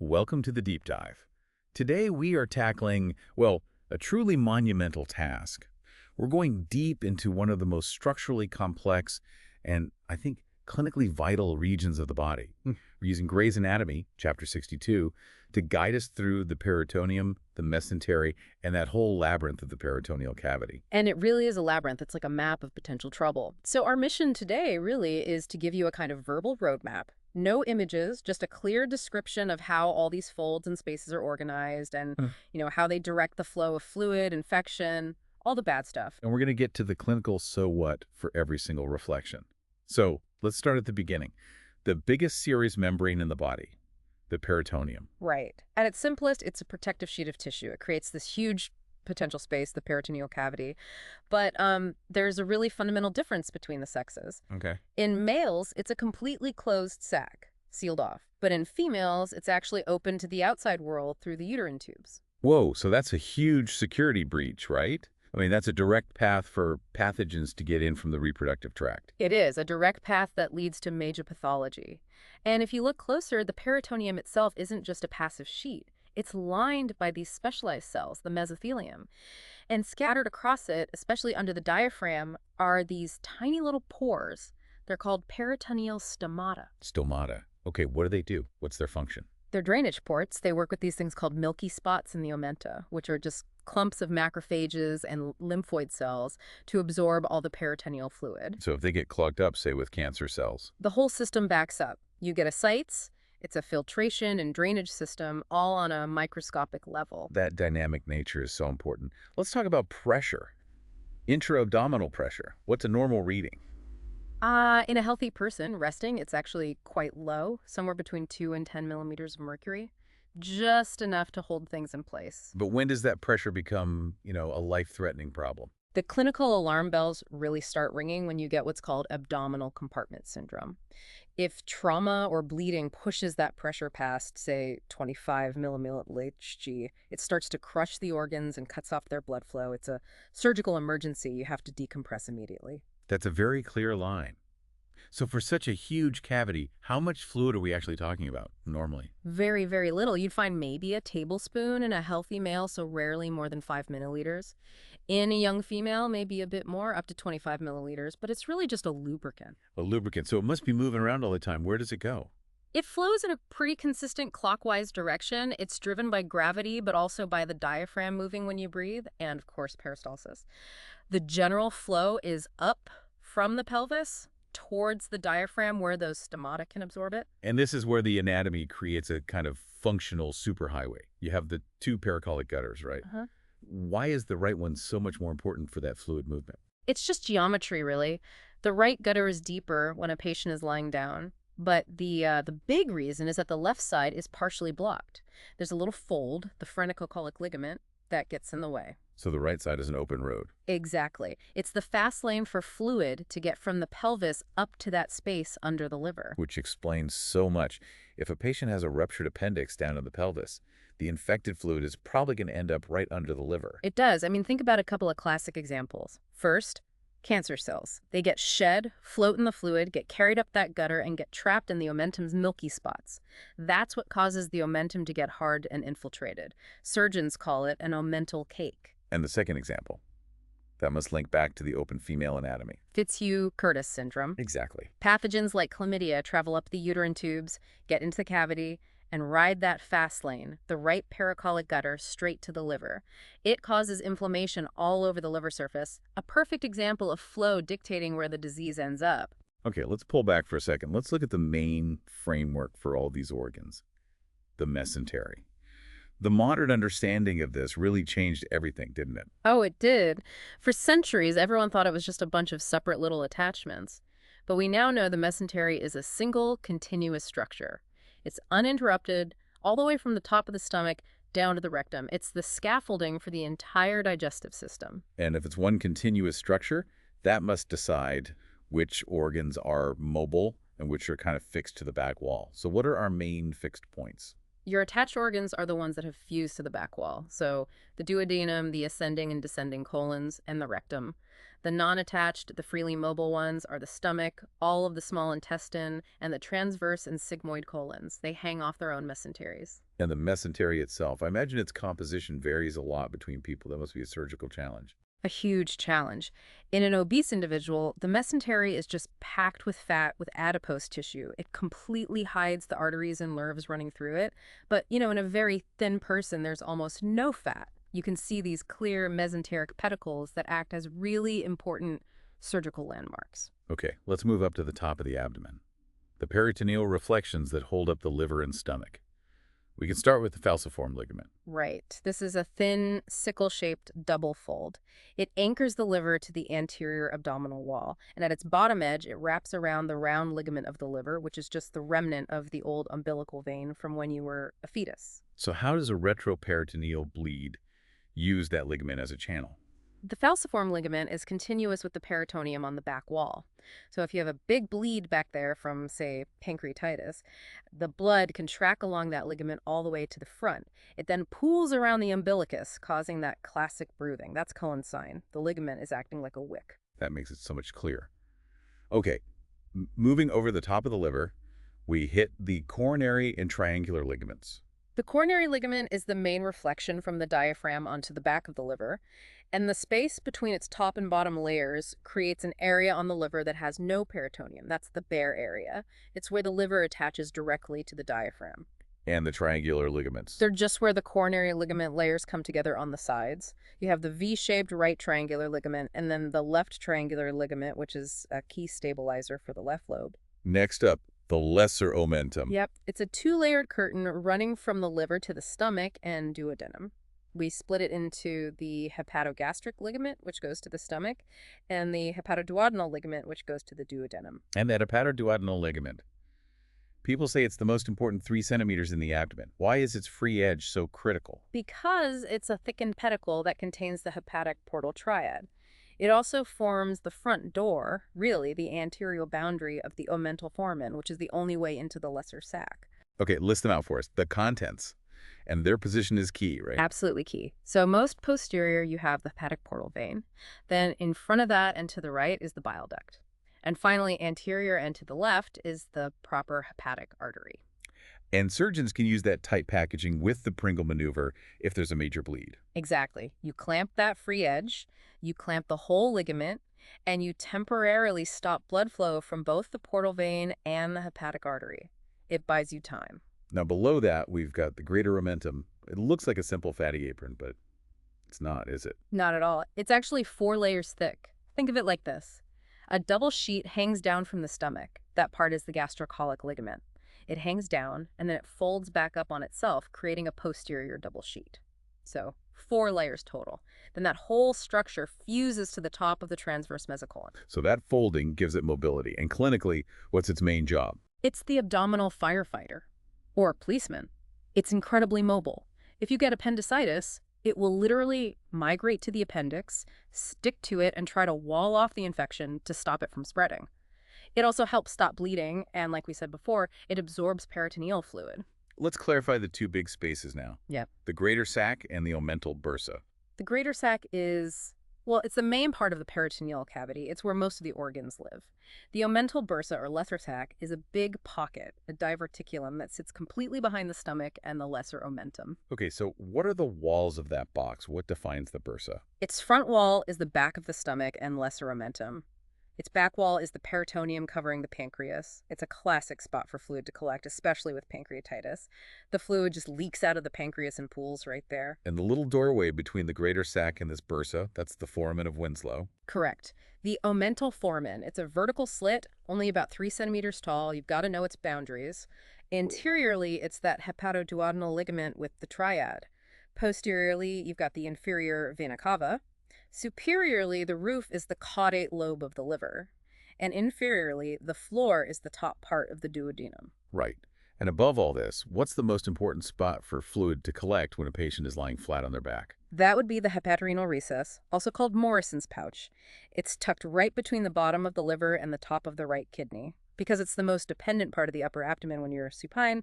Welcome to the deep dive. Today we are tackling, well, a truly monumental task. We're going deep into one of the most structurally complex and, I think, clinically vital regions of the body. We're using Gray's Anatomy, Chapter 62, to guide us through the peritoneum, the mesentery, and that whole labyrinth of the peritoneal cavity. And it really is a labyrinth. It's like a map of potential trouble. So our mission today really is to give you a kind of verbal roadmap. No images, just a clear description of how all these folds and spaces are organized and, how they direct the flow of fluid, infection, all the bad stuff. And we're going to get to the clinical so what for every single reflection. So let's start at the beginning. The biggest serous membrane in the body, the peritoneum. Right. At its simplest, it's a protective sheet of tissue. It creates this huge potential space, the peritoneal cavity. But there's a really fundamental difference between the sexes. Okay. In males, it's a completely closed sac, sealed off. But in females, it's actually open to the outside world through the uterine tubes. Whoa, so that's a huge security breach, right? I mean, that's a direct path for pathogens to get in from the reproductive tract. It is a direct path that leads to major pathology. And if you look closer, the peritoneum itself isn't just a passive sheet. It's lined by these specialized cells, the mesothelium. And scattered across it, especially under the diaphragm, are these tiny little pores. They're called peritoneal stomata. Stomata. Okay, what do they do? What's their function? They're drainage ports. They work with these things called milky spots in the ommenta, which are just clumps of macrophages and lymphoid cells to absorb all the peritoneal fluid. So if they get clogged up, say with cancer cells. The whole system backs up. You get ascites. It's a filtration and drainage system, all on a microscopic level. That dynamic nature is so important. Let's talk about pressure. Intra-abdominal pressure. What's a normal reading? In a healthy person, resting, it's actually quite low, somewhere between 2 and 10 millimeters of mercury. Just enough to hold things in place. But when does that pressure become, a life-threatening problem? The clinical alarm bells really start ringing when you get what's called abdominal compartment syndrome. If trauma or bleeding pushes that pressure past, say, 25 millimilli Hg, it starts to crush the organs and cuts off their blood flow. It's a surgical emergency. You have to decompress immediately. That's a very clear line. So for such a huge cavity, how much fluid are we actually talking about normally? Very, very little. You'd find maybe a tablespoon in a healthy male, so rarely more than 5 milliliters. In a young female, maybe a bit more, up to 25 milliliters, but it's really just a lubricant. A lubricant, so it must be moving around all the time. Where does it go? It flows in a pretty consistent clockwise direction. It's driven by gravity, but also by the diaphragm moving when you breathe, and of course, peristalsis. The general flow is up from the pelvis towards the diaphragm where those stomata can absorb it. And this is where the anatomy creates a kind of functional superhighway. You have the two paracolic gutters, right? Why is the right one so much more important for that fluid movement? It's just geometry, really. The right gutter is deeper when a patient is lying down, but the big reason is that the left side is partially blocked. There's a little fold, the phrenicocholic ligament, that gets in the way. So the right side is an open road. Exactly. It's the fast lane for fluid to get from the pelvis up to that space under the liver. Which explains so much. If a patient has a ruptured appendix down in the pelvis, the infected fluid is probably going to end up right under the liver. It does. I mean, think about a couple of classic examples. First, cancer cells. They get shed, float in the fluid, get carried up that gutter, and get trapped in the omentum's milky spots. That's what causes the omentum to get hard and infiltrated. Surgeons call it an omental cake. And the second example, that must link back to the open female anatomy. Fitzhugh-Curtis syndrome. Exactly. Pathogens like chlamydia travel up the uterine tubes, get into the cavity, and ride that fast lane, the right paracolic gutter, straight to the liver. It causes inflammation all over the liver surface, a perfect example of flow dictating where the disease ends up. Okay, let's pull back for a second. Let's look at the main framework for all these organs, the mesentery. The modern understanding of this really changed everything, didn't it? Oh, it did. For centuries, everyone thought it was just a bunch of separate little attachments. But we now know the mesentery is a single, continuous structure. It's uninterrupted, all the way from the top of the stomach down to the rectum. It's the scaffolding for the entire digestive system. And if it's one continuous structure, that must decide which organs are mobile and which are kind of fixed to the back wall. So what are our main fixed points? Your attached organs are the ones that have fused to the back wall. So the duodenum, the ascending and descending colons, and the rectum. The non-attached, the freely mobile ones, are the stomach, all of the small intestine, and the transverse and sigmoid colons. They hang off their own mesenteries. And the mesentery itself, I imagine its composition varies a lot between people. That must be a surgical challenge. A huge challenge. In an obese individual, the mesentery is just packed with fat with adipose tissue. It completely hides the arteries and nerves running through it. But, in a very thin person, there's almost no fat. You can see these clear mesenteric pedicles that act as really important surgical landmarks. Okay, let's move up to the top of the abdomen. The peritoneal reflections that hold up the liver and stomach. We can start with the falciform ligament. Right. This is a thin, sickle-shaped double fold. It anchors the liver to the anterior abdominal wall, and at its bottom edge, it wraps around the round ligament of the liver, which is just the remnant of the old umbilical vein from when you were a fetus. So how does a retroperitoneal bleed use that ligament as a channel? The falciform ligament is continuous with the peritoneum on the back wall. So if you have a big bleed back there from, say, pancreatitis, the blood can track along that ligament all the way to the front. It then pools around the umbilicus, causing that classic bruising. That's Cohen's sign. The ligament is acting like a wick. That makes it so much clearer. Okay, moving over the top of the liver, we hit the coronary and triangular ligaments. The coronary ligament is the main reflection from the diaphragm onto the back of the liver, and the space between its top and bottom layers creates an area on the liver that has no peritoneum. That's the bare area. It's where the liver attaches directly to the diaphragm. And the triangular ligaments. They're just where the coronary ligament layers come together on the sides. You have the V-shaped right triangular ligament, and then the left triangular ligament, which is a key stabilizer for the left lobe. Next up, the lesser omentum. Yep, it's a two-layered curtain running from the liver to the stomach and duodenum. We split it into the hepatogastric ligament, which goes to the stomach, and the hepatoduodenal ligament, which goes to the duodenum. And that hepatoduodenal ligament. People say it's the most important 3 centimeters in the abdomen. Why is its free edge so critical? Because it's a thickened pedicle that contains the hepatic portal triad. It also forms the front door, really the anterior boundary of the omental foramen, which is the only way into the lesser sac. Okay, list them out for us. The contents. And their position is key, right? Absolutely key. So most posterior, you have the hepatic portal vein. Then in front of that and to the right is the bile duct. And finally, anterior and to the left is the proper hepatic artery. And surgeons can use that tight packaging with the Pringle maneuver if there's a major bleed. Exactly. You clamp that free edge, you clamp the whole ligament, and you temporarily stop blood flow from both the portal vein and the hepatic artery. It buys you time. Now below that, we've got the greater omentum. It looks like a simple fatty apron, but it's not, is it? Not at all. It's actually 4 layers thick. Think of it like this. A double sheet hangs down from the stomach. That part is the gastrocolic ligament. It hangs down, and then it folds back up on itself, creating a posterior double sheet. So 4 layers total. Then that whole structure fuses to the top of the transverse mesocolon. So that folding gives it mobility. And clinically, what's its main job? It's the abdominal firefighter, or policeman. It's incredibly mobile. If you get appendicitis, it will literally migrate to the appendix, stick to it, and try to wall off the infection to stop it from spreading. It also helps stop bleeding, and like we said before, it absorbs peritoneal fluid. Let's clarify the 2 big spaces now. Yep. The greater sac and the omental bursa. The greater sac is, well, it's the main part of the peritoneal cavity. It's where most of the organs live. The omental bursa, or lesser sac, is a big pocket, a diverticulum that sits completely behind the stomach and the lesser omentum. Okay, so what are the walls of that box? What defines the bursa? Its front wall is the back of the stomach and lesser omentum. Its back wall is the peritoneum covering the pancreas. It's a classic spot for fluid to collect, especially with pancreatitis. The fluid just leaks out of the pancreas in pools right there. And the little doorway between the greater sac and this bursa, that's the Foramen of Winslow. Correct. The omental foramen. It's a vertical slit, only about 3 centimeters tall. You've got to know its boundaries. Anteriorly, it's that hepatoduodenal ligament with the triad. Posteriorly, you've got the inferior vena cava. Superiorly, the roof is the caudate lobe of the liver, and inferiorly, the floor is the top part of the duodenum. Right. And above all this, what's the most important spot for fluid to collect when a patient is lying flat on their back? That would be the hepatorenal recess, also called Morrison's pouch. It's tucked right between the bottom of the liver and the top of the right kidney. Because it's the most dependent part of the upper abdomen when you're supine,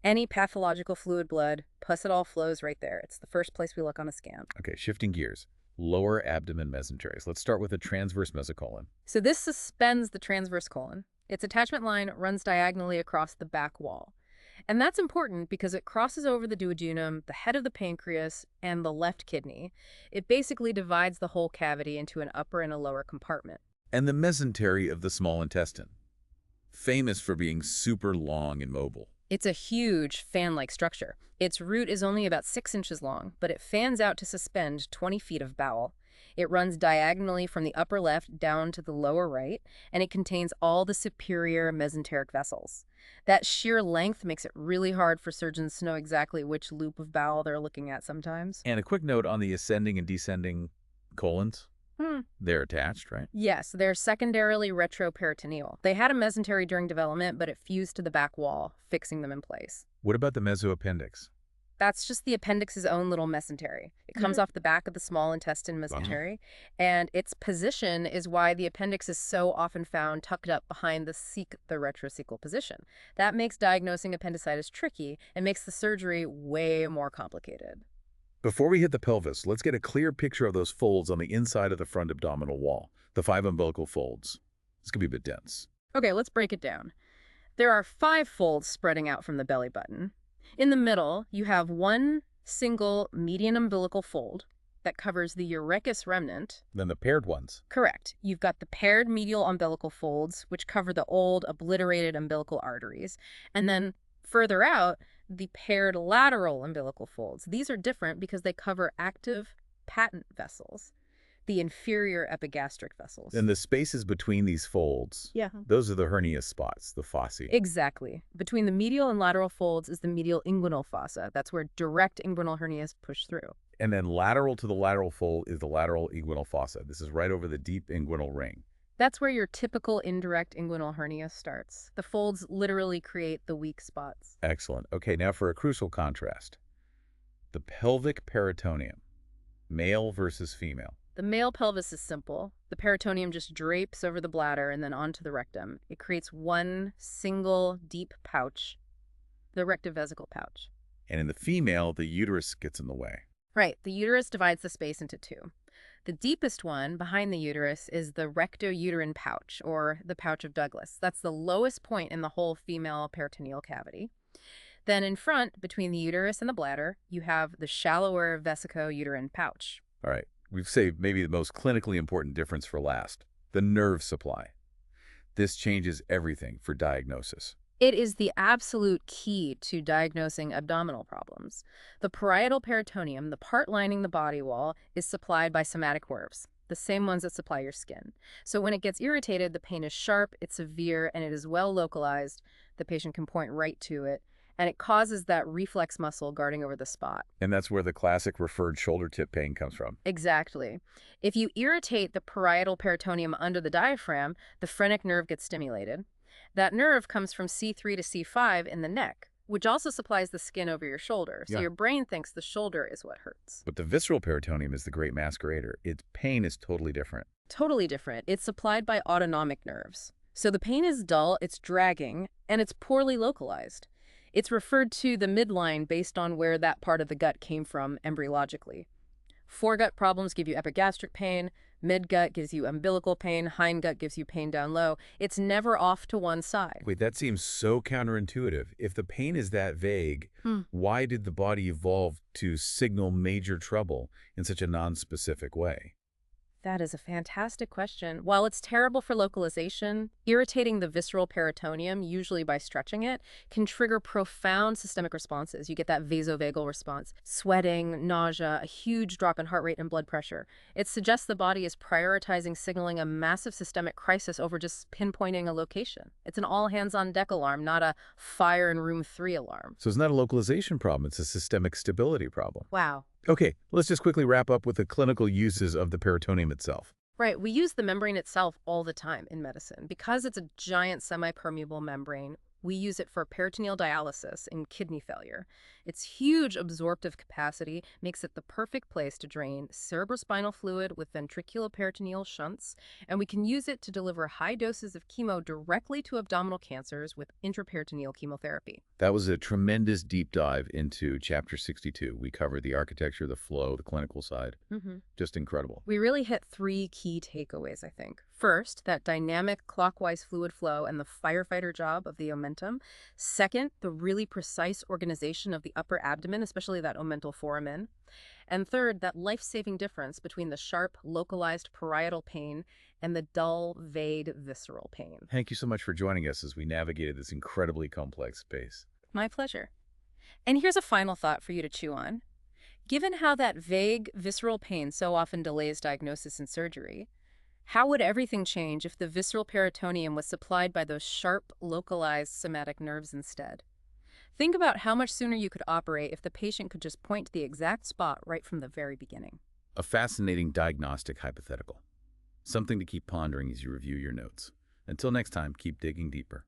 any pathological fluid blood, pus, it all flows right there. It's the first place we look on a scan. Okay, shifting gears. Lower abdomen mesentery. Let's start with the transverse mesocolon. So this suspends the transverse colon. Its attachment line runs diagonally across the back wall. And that's important because it crosses over the duodenum, the head of the pancreas, and the left kidney. It basically divides the whole cavity into an upper and a lower compartment. And the mesentery of the small intestine, famous for being super long and mobile. It's a huge fan-like structure. Its root is only about 6 inches long, but it fans out to suspend 20 feet of bowel. It runs diagonally from the upper left down to the lower right, and it contains all the superior mesenteric vessels. That sheer length makes it really hard for surgeons to know exactly which loop of bowel they're looking at sometimes. And a quick note on the ascending and descending colons. They're attached, right? Yes, they're secondarily retroperitoneal. They had a mesentery during development, but it fused to the back wall, fixing them in place. What about the mesoappendix? That's just the appendix's own little mesentery. It comes off the back of the small intestine mesentery, and its position is why the appendix is so often found tucked up behind the retrocecal position. That makes diagnosing appendicitis tricky and makes the surgery way more complicated. Before we hit the pelvis, let's get a clear picture of those folds on the inside of the front abdominal wall, the 5 umbilical folds. This could be a bit dense. Okay, let's break it down. There are 5 folds spreading out from the belly button. In the middle, you have one single median umbilical fold that covers the urechus remnant. Then the paired ones. Correct. You've got the paired medial umbilical folds, which cover the old obliterated umbilical arteries. And then further out, the paired lateral umbilical folds. These are different because they cover active patent vessels, the inferior epigastric vessels. And the spaces between these folds, those are the hernia spots, the fossae. Exactly. Between the medial and lateral folds is the medial inguinal fossa. That's where direct inguinal hernias push through. And then lateral to the lateral fold is the lateral inguinal fossa. This is right over the deep inguinal ring. That's where your typical indirect inguinal hernia starts. The folds literally create the weak spots. Excellent. Okay, now for a crucial contrast. The pelvic peritoneum, male versus female. The male pelvis is simple. The peritoneum just drapes over the bladder and then onto the rectum. It creates one single deep pouch, the rectovesical pouch. And in the female, the uterus gets in the way. Right. The uterus divides the space into 2. The deepest one behind the uterus is the rectouterine pouch, or the pouch of Douglas. That's the lowest point in the whole female peritoneal cavity. Then in front, between the uterus and the bladder, you have the shallower vesicouterine pouch. All right. We've saved maybe the most clinically important difference for last, the nerve supply. This changes everything for diagnosis. It is the absolute key to diagnosing abdominal problems. The parietal peritoneum, the part lining the body wall, is supplied by somatic nerves, the same ones that supply your skin. So when it gets irritated, the pain is sharp, it's severe, and it is well localized. The patient can point right to it, and it causes that reflex muscle guarding over the spot. And that's where the classic referred shoulder tip pain comes from. Exactly. If you irritate the parietal peritoneum under the diaphragm, the phrenic nerve gets stimulated. That nerve comes from C3 to C5 in the neck, which also supplies the skin over your shoulder. So your brain thinks the shoulder is what hurts. But the visceral peritoneum is the great masquerader. Its pain is totally different. Totally different. It's supplied by autonomic nerves. So the pain is dull, it's dragging, and it's poorly localized. It's referred to the midline based on where that part of the gut came from embryologically. Foregut problems give you epigastric pain, midgut gives you umbilical pain, hindgut gives you pain down low. It's never off to one side. Wait, that seems so counterintuitive. If the pain is that vague, why did the body evolve to signal major trouble in such a nonspecific way? That is a fantastic question. While it's terrible for localization, irritating the visceral peritoneum, usually by stretching it, can trigger profound systemic responses. You get that vasovagal response, sweating, nausea, a huge drop in heart rate and blood pressure. It suggests the body is prioritizing signaling a massive systemic crisis over just pinpointing a location. It's an all-hands-on-deck alarm, not a fire in room 3 alarm. So it's not a localization problem, it's a systemic stability problem. Wow. Okay, let's just quickly wrap up with the clinical uses of the peritoneum itself. Right, we use the membrane itself all the time in medicine. Because it's a giant semi-permeable membrane, We use it for peritoneal dialysis in kidney failure. Its huge absorptive capacity makes it the perfect place to drain cerebrospinal fluid with ventriculoperitoneal shunts, and we can use it to deliver high doses of chemo directly to abdominal cancers with intraperitoneal chemotherapy. That was a tremendous deep dive into Chapter 62. We covered the architecture, the flow, the clinical side. Just incredible. We really hit three key takeaways, I think. First, that dynamic clockwise fluid flow and the firefighter job of the omentum. Second, the really precise organization of the upper abdomen, especially that omental foramen. And third, that life-saving difference between the sharp, localized parietal pain and the dull, vague, visceral pain. Thank you so much for joining us as we navigated this incredibly complex space. My pleasure. And here's a final thought for you to chew on. Given how that vague, visceral pain so often delays diagnosis and surgery, how would everything change if the visceral peritoneum was supplied by those sharp, localized somatic nerves instead? Think about how much sooner you could operate if the patient could just point to the exact spot right from the very beginning. A fascinating diagnostic hypothetical. Something to keep pondering as you review your notes. Until next time, keep digging deeper.